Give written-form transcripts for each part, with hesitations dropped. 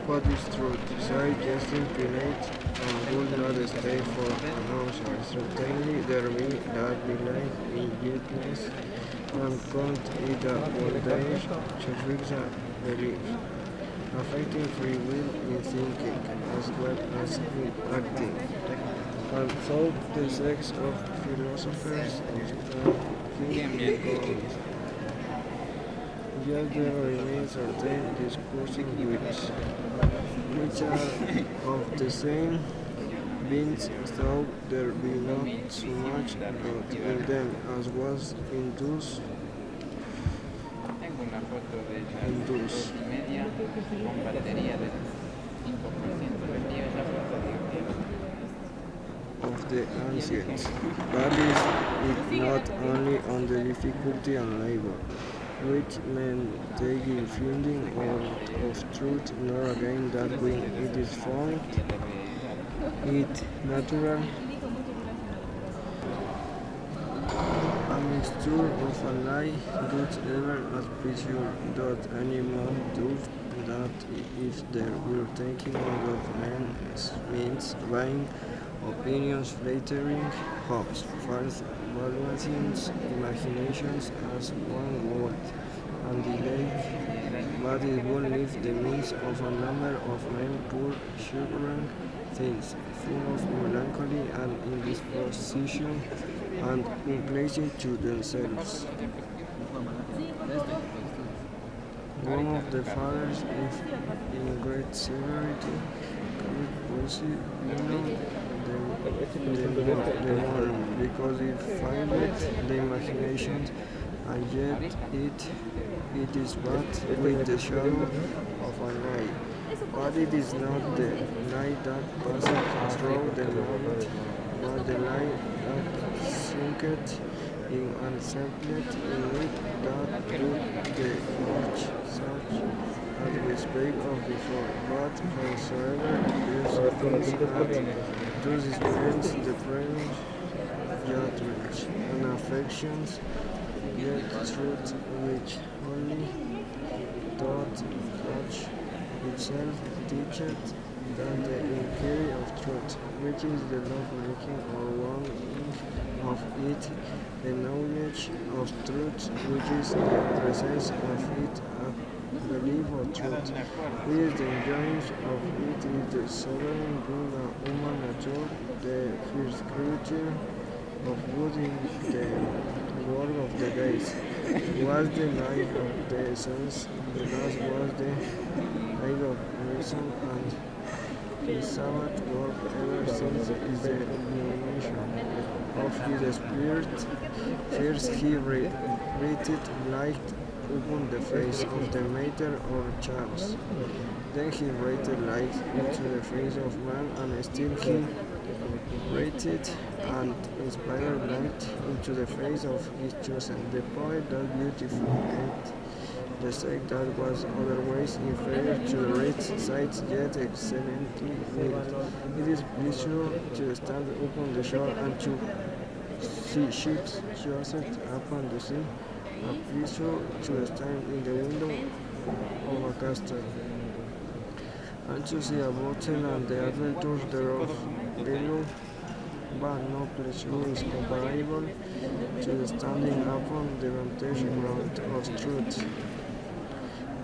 What is truth? Say just implied and would not stay for an answer. Certainly there be that believe in goodness and count it a bondage to fix a belief, affecting free will in thinking as well as in acting. And so the sex of philosophers is thinking goes. Yet there remains certain discussion groups, which are of the same beings, though there be not so much doubt in them as was in those of the ancients. But is it not only on the difficulty and labor, which men take in finding out of truth, nor again that when it is found, it natural a mixture of a lie, doth ever as presume, doth any man do that if there were taking out of men's means, vain opinions, flattering hopes, false valuations, imaginations as one word, and delay, but it will leave the means of a number of men poor, shivering things, full of melancholy and indisposition, and unpleasant to themselves. One of the fathers, if in great severity, could possibly the more, because it findeth the imagination, and yet it is but with the shadow of a lie. But it is not the lie that passeth through the mind, but the lie that sinketh in and settleth in it that doeth the much such as we spake of before. But whosoever these things hath, thus experience the present judgments and affections, yet truth which only thought catch itself teacheth that the inquiry of truth, which is the love making or wanting of it, the knowledge of truth, which is the presence of it, a belief of truth, which is the enjoying of it, is the sovereign good of human nature, the first creature of good in the world of the days, was the life of the essence, the last was the life of reason, and the Sabbath work ever since is the illumination of his spirit. First he breathed light upon the face of the matter or chance. Then he breathed light into the face of man, and still he breathed and inspired light into the face of his chosen. The poet that beautiful and the sight that was otherwise inferior to the right sight, yet excellently made. It is pleasure to stand upon the shore and to see ships chosen upon the sea, a pleasure to stand in the window of a castle, and to see a bottle and the adventures thereof below, but no pleasure is comparable to the standing upon the vantage ground of truth.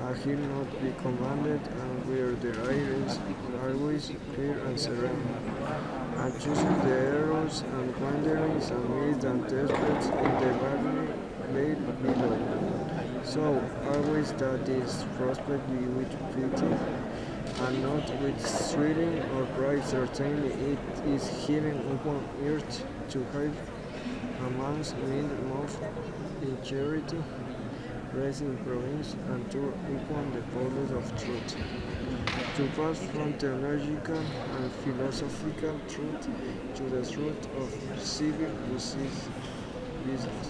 A hill not be commanded, and where the air is always clear and serene, and choosing the errors and wanderings amidst and tempests in the valley below. So always that is prospect be with pity, and not with thrilling or pride. Certainly it is heaven upon earth to help a man's need move in charity, raising province, and to upon the powers of truth. To pass from theological and philosophical truth to the truth of civil business.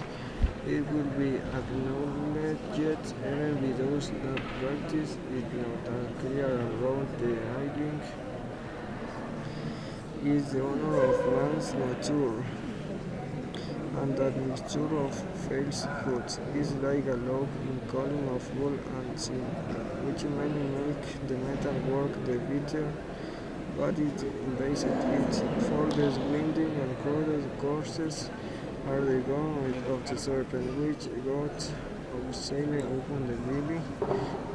It will be acknowledged yet even by those that practice it not and clear and round the hiding is the honor of man's nature. and that mixture of falsehood is like a log in column of wool and zinc, which many make the metal work the better, but it embased it. For this winding and crowded courses are the gone of the serpent, which got of sailing upon the belly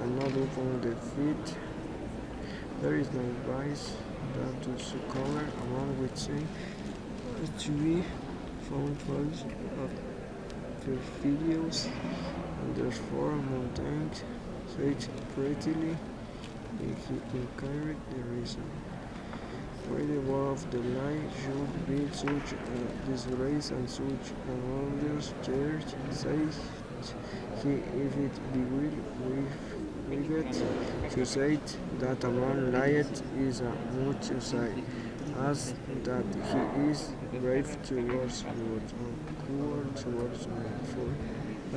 and not upon the feet. There is no vice that to succor among which say to be found false of perfidious, and therefore Montaigne said prettily he inquired the reason why the war of the lie should be such a disgrace and such an odious church, says he, if it be wicked to say that a man lieth is a much say, as that he is brave towards good and cruel towards men. For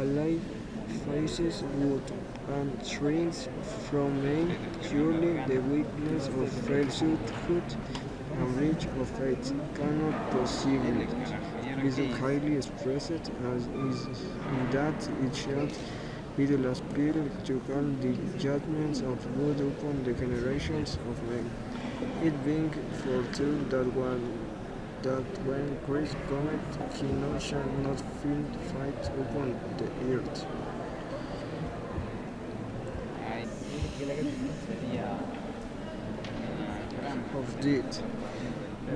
a lie faces good and shrinks from men. Surely the weakness of falsehood and reach of faith cannot possibly be so highly expressed as is in that it shall be the last period to call the judgments of God upon the generations of men. It being foretold that when Christ cometh, he shall not fight upon the earth. Of death.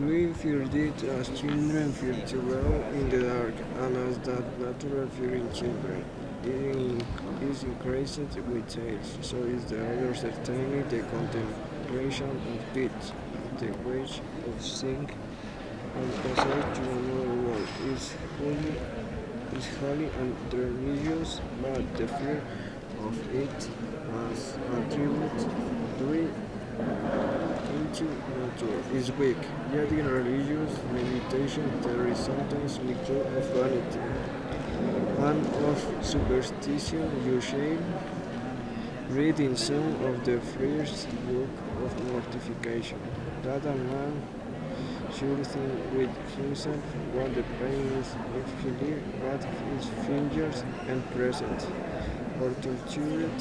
We fear death as children fear to dwell in the dark, and as that natural fear in children is increased with age, so is the other certainly the contemplation of death, the wage of sin, and passage to another world is holy and religious, but the fear of it as attribute to it into nature is weak, yet in religious meditation there is sometimes mixture of vanity and of superstition. You shall read in some of the first book of mortification that a man should think with himself what the pain is if he live but his fingers and present, or tortured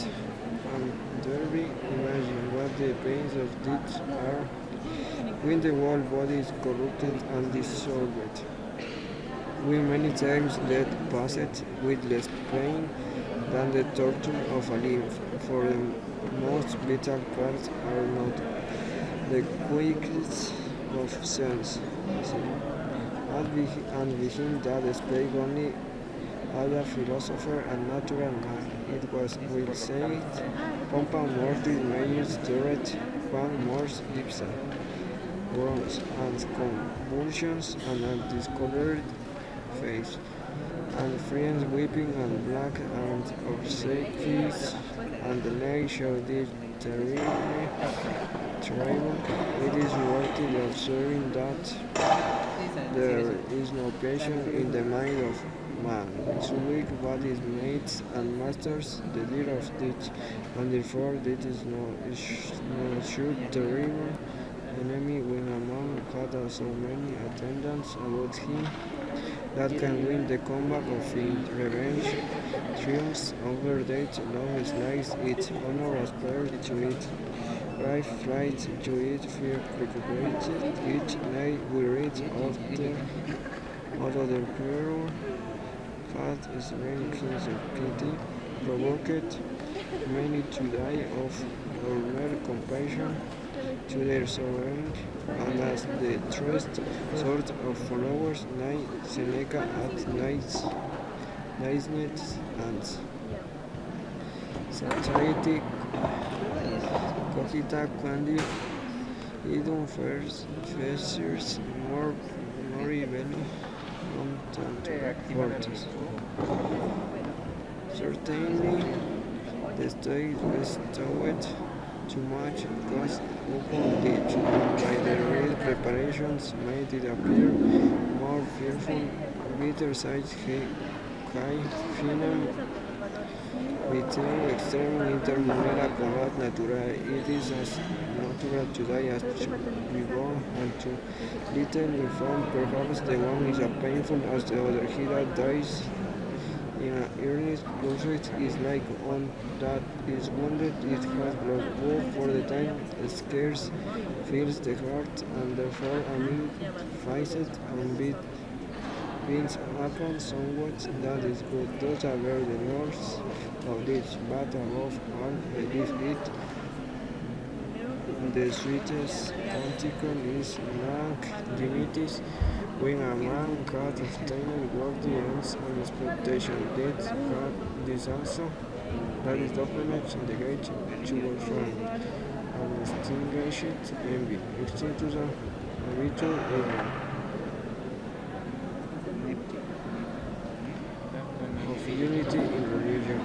and thereby imagine what the pains of death are when the whole body is corrupted and dissolved. We many times let pass it with less pain than the torture of a limb, for the most vital parts are not the quickest of sense, and within that spake only as a philosopher and natural man. It was well said, Pompa mortis majus duret, quam mors ipsa, groans and convulsions and a discolored face, and friends weeping and black and obsequies, and the leg showed it terrible. It is worthy of observing that there is no patience in the mind of man. Its weak bodies mates and masters the deed of death, and therefore it is no sure terrible enemy when a man had so many attendants about him that can win the combat of revenge, triumphs over death, long slice it, honor aspired to it, pride flight to it, fear recuperated it, nay we read out of the emperor, fat is many kings of pity, provoked many to die of or mere compassion to their sovereign, and as the truest sort of followers, nay Seneca at niceness and satiety cogita quandi idum fessers moribelli non tanto fortis. Certainly the state bestowed too much cost upon it, and by the real preparations made it appear more fearful. Bitter sights high finum Vitae extreme inter munera combat naturae. It is as natural to die as to be born, and to little informed perhaps the one is as painful as the other. He that dies in an earnest pursuit is like one that is wounded. It has blood. Woe for the time scarce fills the heart, and therefore amplifies and beats upon somewhat that is good. Those are the lords of this, but above all believe it. The sweetest canticle is rank dignities, when a man hath obtained worthy ends and expectation. This also, that is document the gate to friend, and extinguished envy, extinguished habitual evil. Of unity in religion.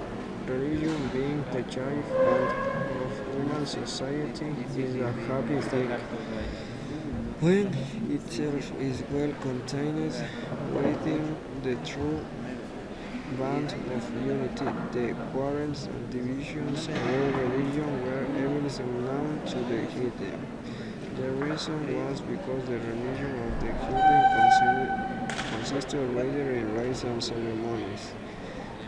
Religion being the chief part of human society is a happy state when itself is well contained within the true band of unity. The quarrels and divisions of religion were evidently known to the heathen. The reason was because the religion of the heathen consisted rather in rites and ceremonies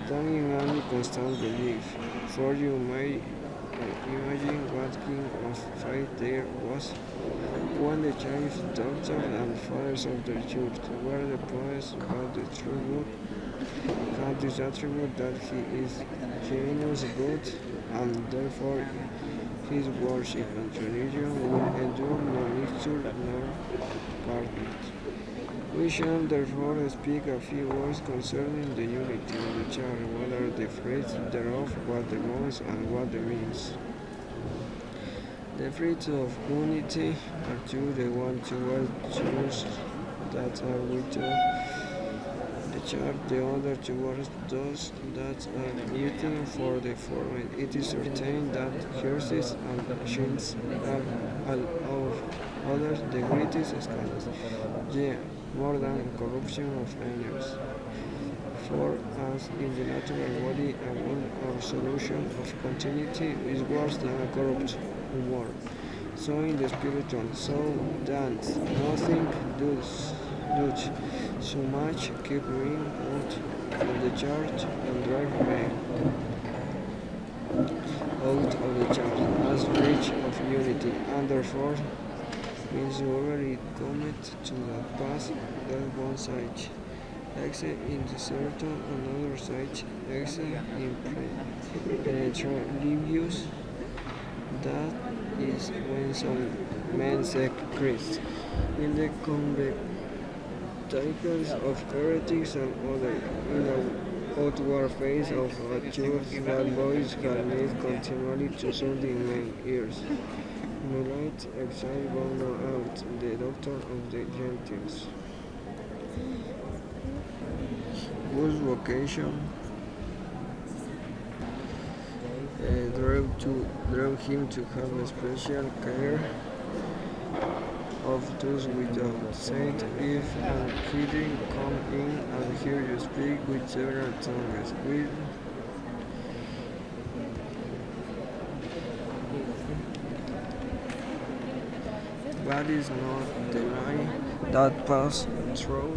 than in any constant belief. For you may imagine what kind of fight there was when the chief doctors and fathers of the church were the poets about the true good had this attribute that he is genius good, and therefore his worship and religion will endure no mixture nor parting. We shall therefore speak a few words concerning the unity of the church, what are the fruits thereof, what the modes, and what the means. The fruits of unity are two: the one towards Jews that are without the church, the other towards those that are waiting for the former. It is certain that heresies and sins are all others the greatest scandals, yea, more than corruption of angels. For as in the natural body a wound or solution of continuity is worse than a corrupt world, so in the spiritual, so that nothing does so much keep me out of the church and drive me out of the church as breach of unity, and therefore means whoever it cometh to that pass that one side, except in the certain another side, except in penetralivius, that is when some men seek Christ, in the convecticles of heretics and other, in the outward face of a church that voice can made continually to sounding men's ears. Nullite exile bono out, the doctor of the Gentiles, whose vocation drove him to have a special care of those without. Saint, if an heathen come in and hear you speak with several tongues, but is not the lie that pass through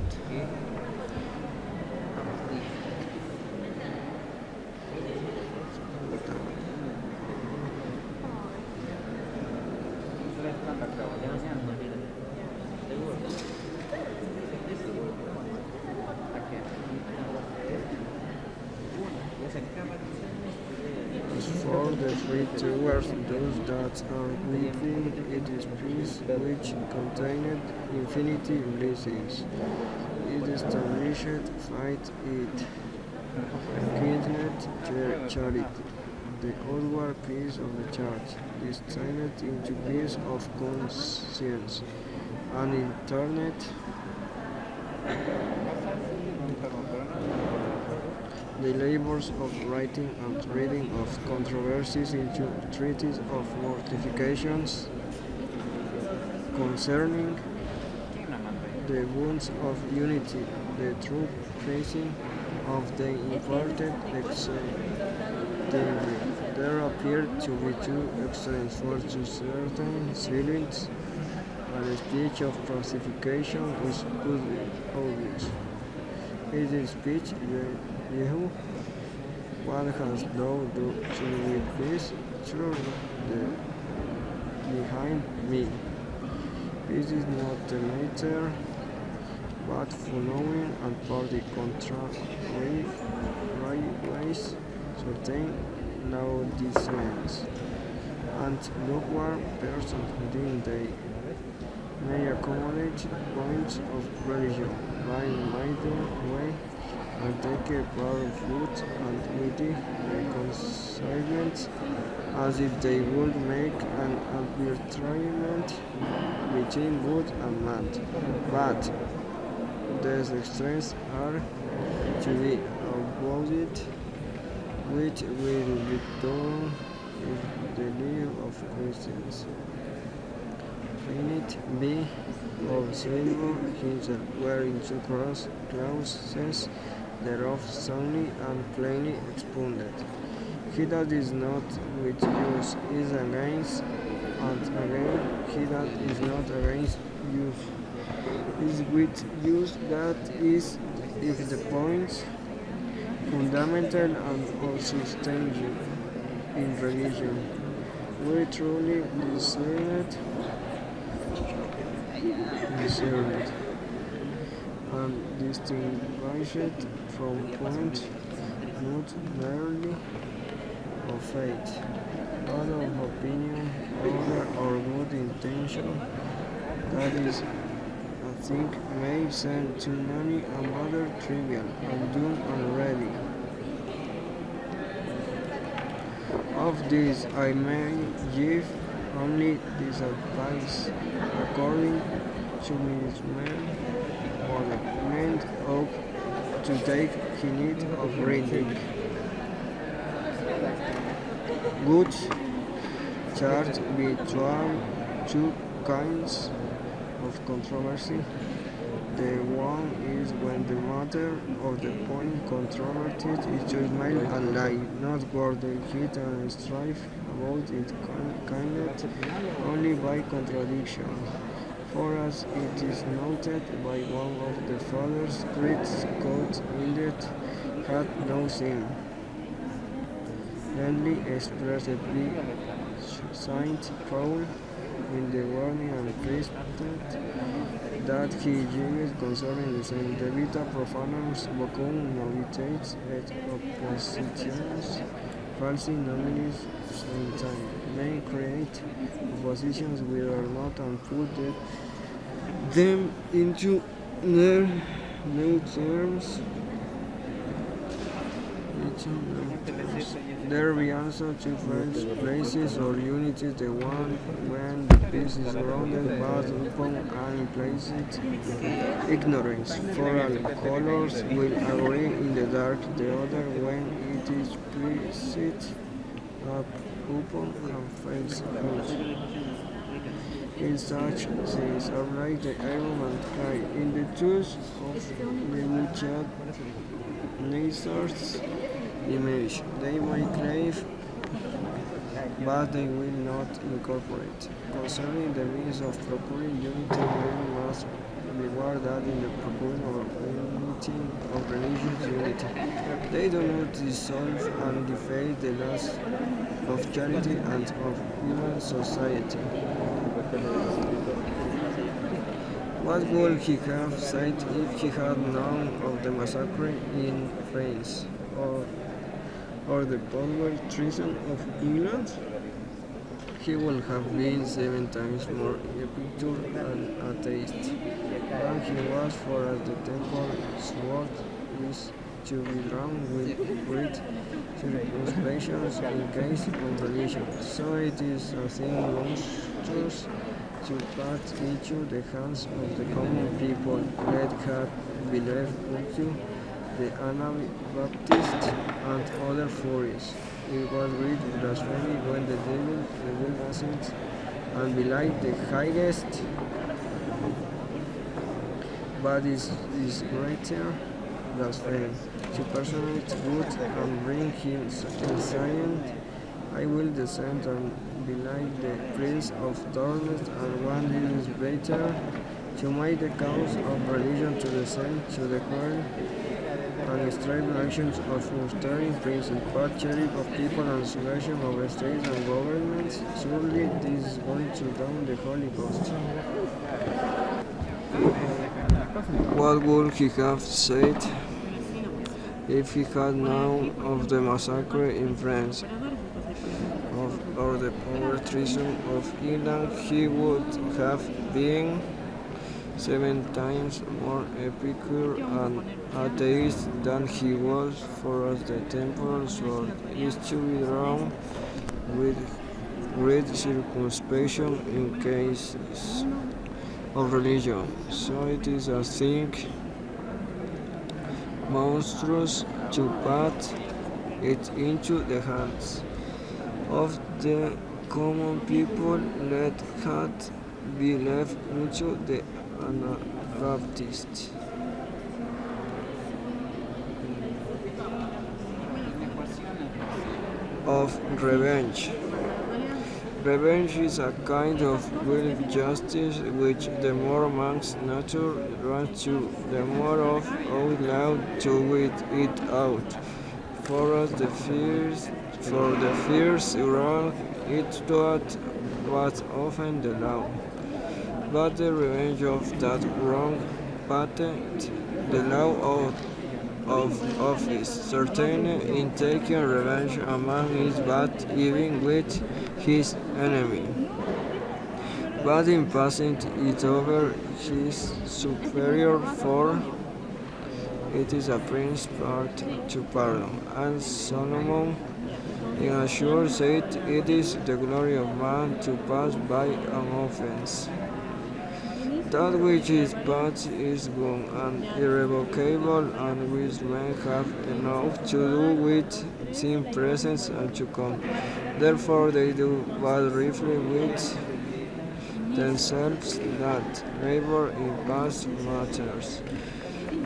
for the free towards those that are within it is peace, which containeth infinity blessings. It established fight it, kindled charity, the outward peace of the church, destined into peace of conscience, and interned the labors of writing and reading of controversies into treatises of mortifications concerning the wounds of unity, the true facing of the imparted danger. There appear to be two extremes for two certain civilians, and a speech of pacification is obvious. It is speech Yehu, what has thou to with this through the behind me. This is not the matter, but following and party contrary ways certain now descends, and lukewarm person within they may accommodate points of religion by middle way and take a part of food and witty reconciliations as if they would make an arbitrament between good and bad. But these extremes are to be avoided, which will return if the leave of Christians. Finite be of silver himself, wearing two cross clauses thereof soundly and plainly expounded. He that is not with use is against, and again he that is not against use is with use, that is, if the points fundamental and unsustainable in religion we truly discerned and distinguished from point not merely of faith, but of opinion, honor, or good intention, that is, I think, may seem to many a matter trivial and done already. Of this I may give only this advice, according to his men ought to take heed of reading. Good chart between two kinds of controversy. The one is when the matter of the point controverted is just made a lie, not worth the heat and strife about it kindled only by contradiction. For as it is noted by one of the fathers, critics quote indeed had no sin. Landly expressly Saint Paul in the warning and priesthood that he used concerning the same. De vita profanus vocum novitates et oppositiones falsi nominis sanctae may create oppositions which are not and put them into new terms. There be also two places or unities, the one when the piece is rounded but upon and implicit ignorance, for all colors will agree in the dark, the other when it is placed upon and falsehood. In such things are like the iron and clay, in the tools of the witched nature's image. They may crave, but they will not incorporate. Concerning the means of procuring unity, we must beware that in the procuring of religious unity, they do not dissolve and defeat the laws of charity and of human society. What would he have said if he had known of the massacre in France, or the possible treason of England? He would have been 7 times more epicure and atheist than he was, for as the temple sword is to be drawn with great circumspection in case of religion, so it is a thing monstrous to pass into the hands of the common people. Let God be left unto the Anabaptists and other furies. It was great blasphemy when the devil ascends and belied the highest, but is greater blasphemy to personate good and bring him inside. I will descend and be like the prince of darkness, and one that is better, to make the cause of religion to descend to the world, and strive actions of mustering princes, but cherub of people and selection of states and governments. Surely this is going to down the Holy Ghost. What would he have said if he had known of the massacre in France, or the power treason of England? He would have been 7 times more epicure and atheist than he was, for as the temporal sword is to be drawn with great circumspection in cases of religion, so it is a thing monstrous to put it into the hands of the common people. Let it be left into the Anabaptists. Of revenge. Revenge is a kind of will justice which the more man's nature runs to, the more of out loud to wit it out. For the fierce wrong it doth but often the law. But the revenge of that wrong patent the law of office, certain in taking revenge a man is but even with his enemy, but in passing it over his superior, for it is a prince's part to pardon. And Solomon in a sure said, it is the glory of man to pass by an offense. That which is bad is gone and irrevocable, and which men have enough to do with in presence and to come. Therefore they do but briefly with themselves that labor in past matters.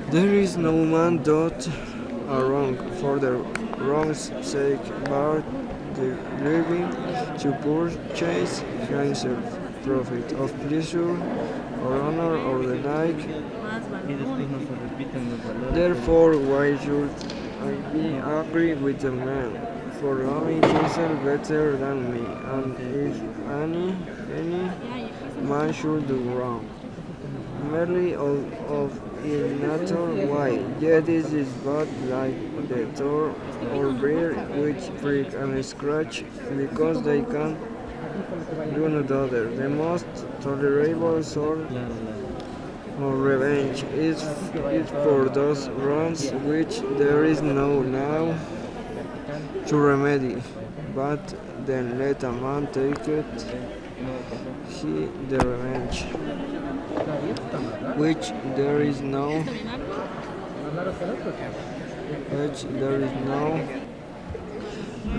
There is no man doth a wrong for the wrong's sake, but the living to purchase himself profit of pleasure or honor or the like. Therefore, why should I be angry with a man for loving himself better than me? And if any man should do wrong, merely of ill nature, why? Yet this is but like the thorn or briar which prick and scratch, because they can do not other. The most tolerable sort of revenge is for those wrongs which there is no law to remedy. But then let a man take it, he the revenge, which there is no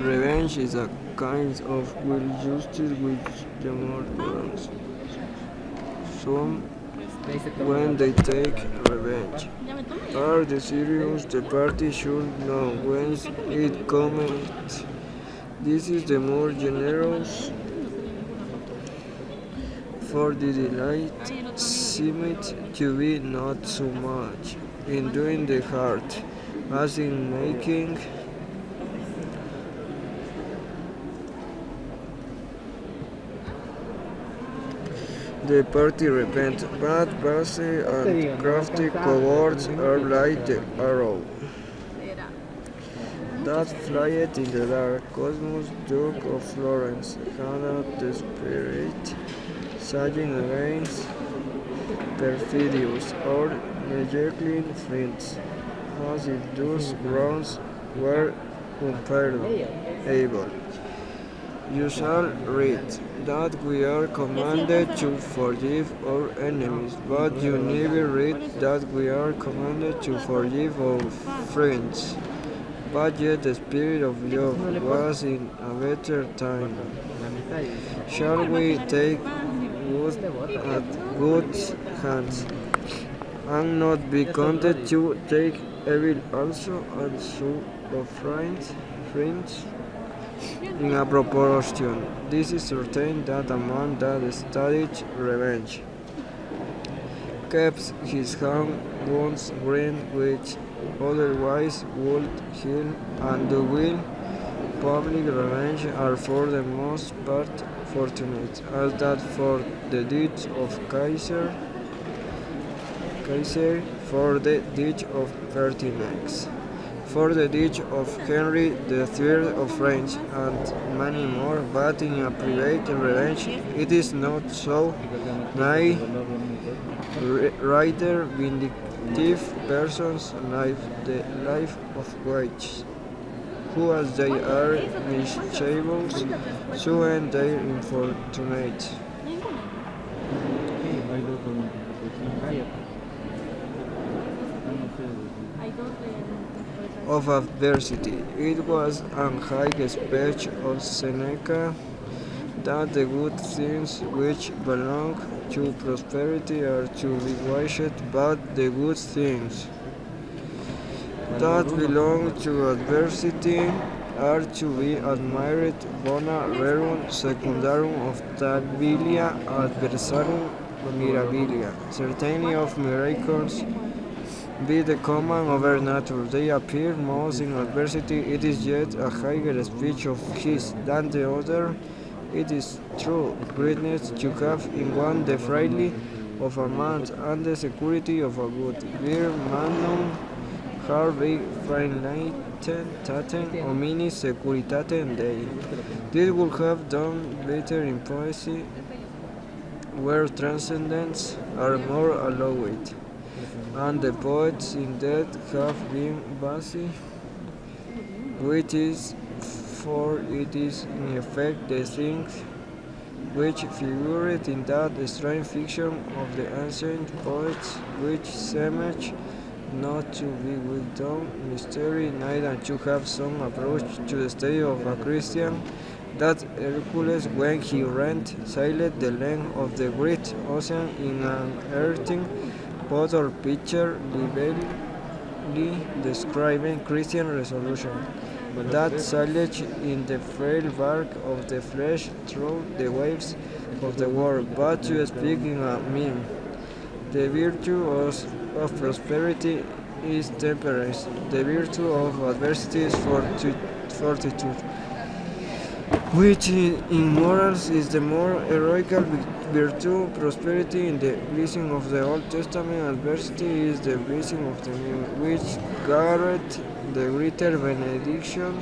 revenge is a kind of will justice which the more wrongs. Some, when they take revenge, are the serious the party should know whence it cometh. This is the more generous, for the delight seemeth to be not so much in doing the heart as in making the party repent. But base and crafty cowards are like the arrow that flieth in the dark. Cosmos, Duke of Florence, had the spirit surging against perfidious or neglecting friends, as if those grounds were unpardonable. You shall read that we are commanded to forgive our enemies, but you never read that we are commanded to forgive our friends. But yet the spirit of love was in a better time. Shall we take good at good hands and not be content to take evil also, and so of friends in a proportion. This is certain that a man that studied revenge keeps his hand wounds green, which otherwise would heal, and the will public revenge are for the most part fortunate, as that for the deeds of Kaiser, for the deed of Pertinax, for the deed of Henry the Third of France, and many more, but in a private revenge it is not so, nay, rather vindictive persons live the life of which, who as they are mischievous, so end their infortunate of adversity. It was an high speech of Seneca that the good things which belong to prosperity are to be wished, but the good things that belong to adversity are to be admired. Bona rerum secundarum optabilia adversarum mirabilia. Certainly of miracles be the common over nature. They appear most in adversity. It is yet a higher speech of his than the other. It is true greatness to have in one the frailty of a man and the security of a good vir manum harvi taten homini securitatem Dei. This would have done better in poesy, where transcendence are more allowed, and the poets indeed have been busy, which is, for it is in effect the things which figured in that strange fiction of the ancient poets, which seemed not to be without mystery, neither to have some approach to the state of a Christian, that Hercules, when he sailed the length of the great ocean in an earthen pot or pitcher, vividly describing Christian resolution, that sailed in the frail bark of the flesh through the waves of the world. But to speak in a meme, the virtue of prosperity is temperance, the virtue of adversity is fortitude, which in morals is the more heroical virtue. Prosperity in the blessing of the Old Testament, adversity is the blessing of the New, which guarded the greater benediction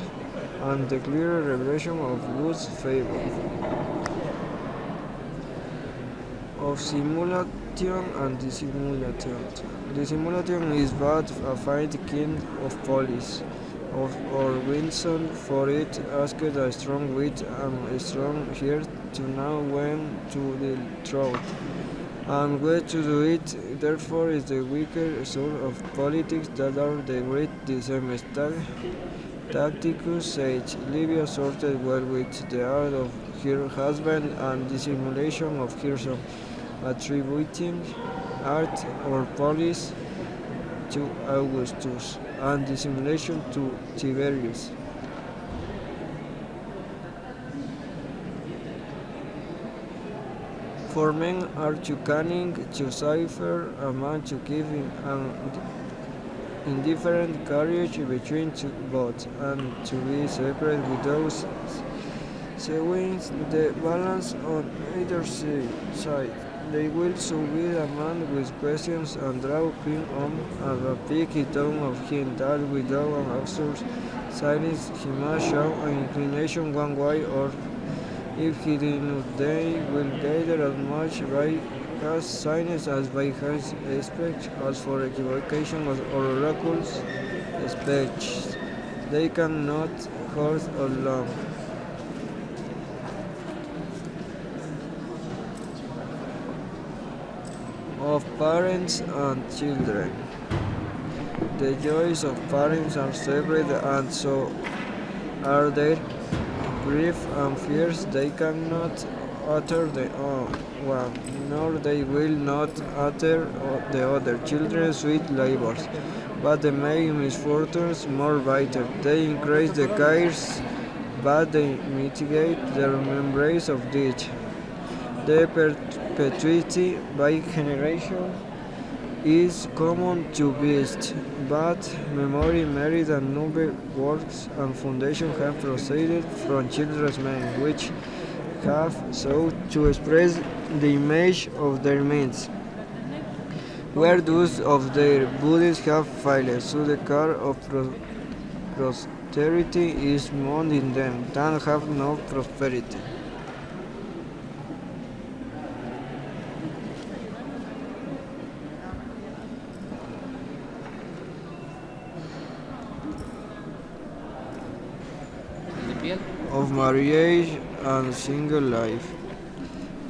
and the clearer revelation of God's favor. Of simulation and dissimulation. Dissimulation is but a fine kind of polish, or Wilson, for it asked a strong wit and a strong heart to know when to the truth, and when to do it. Therefore is the weaker sort of politics that are the great dissembers. Tacticus sage Livia sorted well with the art of her husband and dissimulation of her son, attributing art or polish to Augustus and dissimulation to Tiberius. For men are too cunning to cipher a man to keep an indifferent carriage between two boats, and to be separate with those swing the balance on either side. They will subdue a man with questions and draw him on, and a picky tone of him that without an absurd silence he must show an inclination one way, or if he did not, they will gather as much by his signs as by his speech. As for equivocation or oracles speech, they cannot hold long. Of parents and children. The joys of parents are separate, and so are their grief and fears. They cannot utter the one, nor they will not utter the other. Children sweet labors, but they make misfortunes more bitter. They increase the cares, but they mitigate the remembrance of deeds. The perpetuity by generation is common to beasts, but memory, merit, and noble works and foundation have proceeded from children's men, which have sought to express the image of their means, where those of their bodies have failed, so the car of posterity is more in them, than have no prosperity. Of marriage and single life.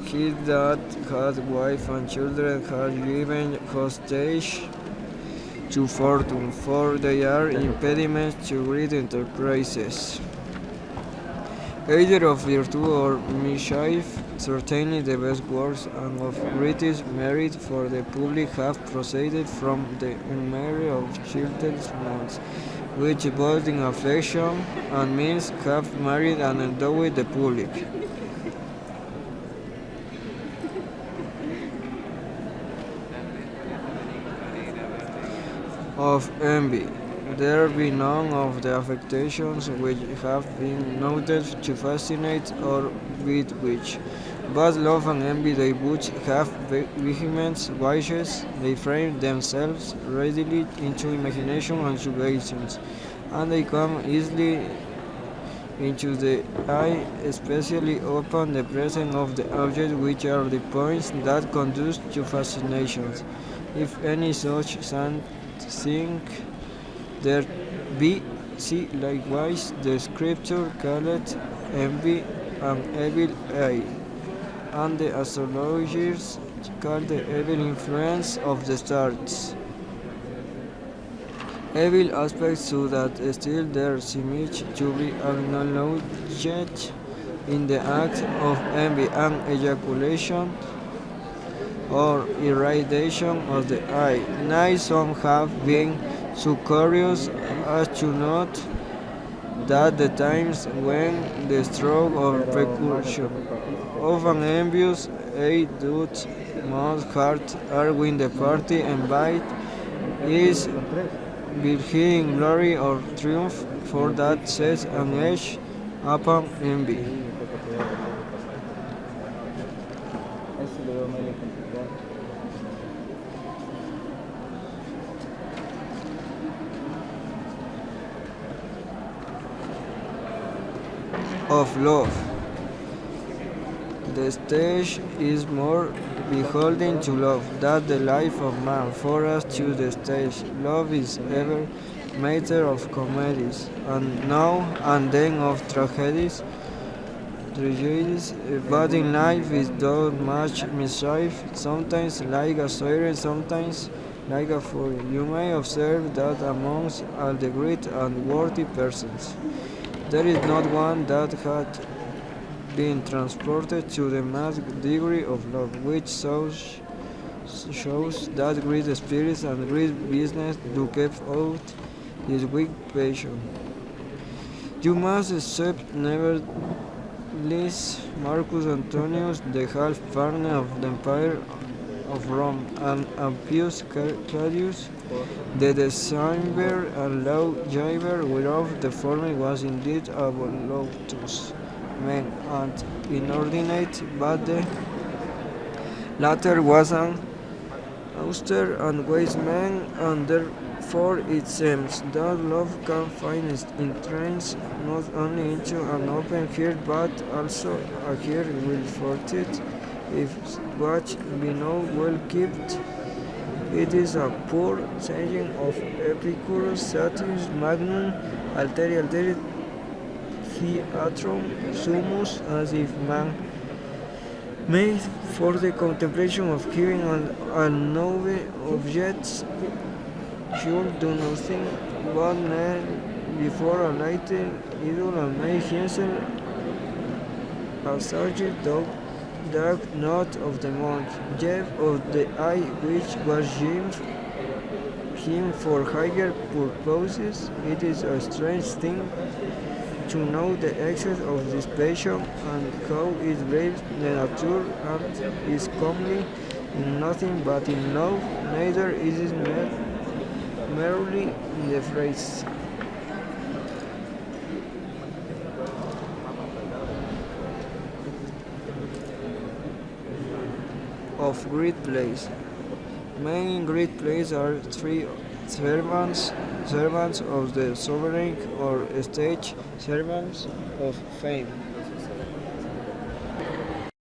He that hath wife and children hath given hostage to fortune, for they are impediments to great enterprises. Either of virtue or mischief, certainly the best works and of greatest merit for the public have proceeded from the unmarried of children's mouths, which both in affection and means have married and endowed the public. Of envy. There be none of the affections which have been noted to fascinate or with which. But love and envy they both have vehement vices, they frame themselves readily into imagination and suggestions, and they come easily into the eye, especially upon the presence of the object, which are the points that conduce to fascinations. If any such thing there be, see likewise the Scripture calleth envy an evil eye, and the astrologers call the evil influence of the stars. Evil aspects so that still there seems to be acknowledged in the act of envy and ejaculation or irradiation of the eye. Nay, some have been so curious as to note that the times when the stroke of precaution of an envious eye doth most heart are win the party and bite is will he in glory or triumph, for that sets an edge upon envy. Of love. The stage is more beholden to love than the life of man, for as to the stage, love is ever matter of comedies, and now and then of tragedies, but in life is done much mischief, sometimes like a siren, sometimes like a fury. You may observe that amongst all the great and worthy persons, there is not one that hath been transported to the mass degree of love, which shows that great spirits and great business do keep out his weak passion. You must accept nevertheless Marcus Antonius, the half partner of the Empire of Rome, and Appius Claudius, the deceiver and lawgiver, whereof the former was indeed a voluptuous man and inordinate, but the latter was an austere and wise man, and therefore it seems that love can find entrance not only into an open heart, but also a heart well fortified, if watch be not well kept. It is a poor saying of Epicurus, Satirus Magnum, alteri theatrum sumus, as if man made for the contemplation of hearing and noble objects should do nothing but kneel before a lighted idol and make himself a subject of dark note of the monk, yet of the eye which was him for higher purposes. It is a strange thing to know the excess of this passion and how it breaks the nature and is comely in nothing but in love, neither is it merely in the phrase of great place. Men in great place are three servants of the sovereign or stage servants of fame.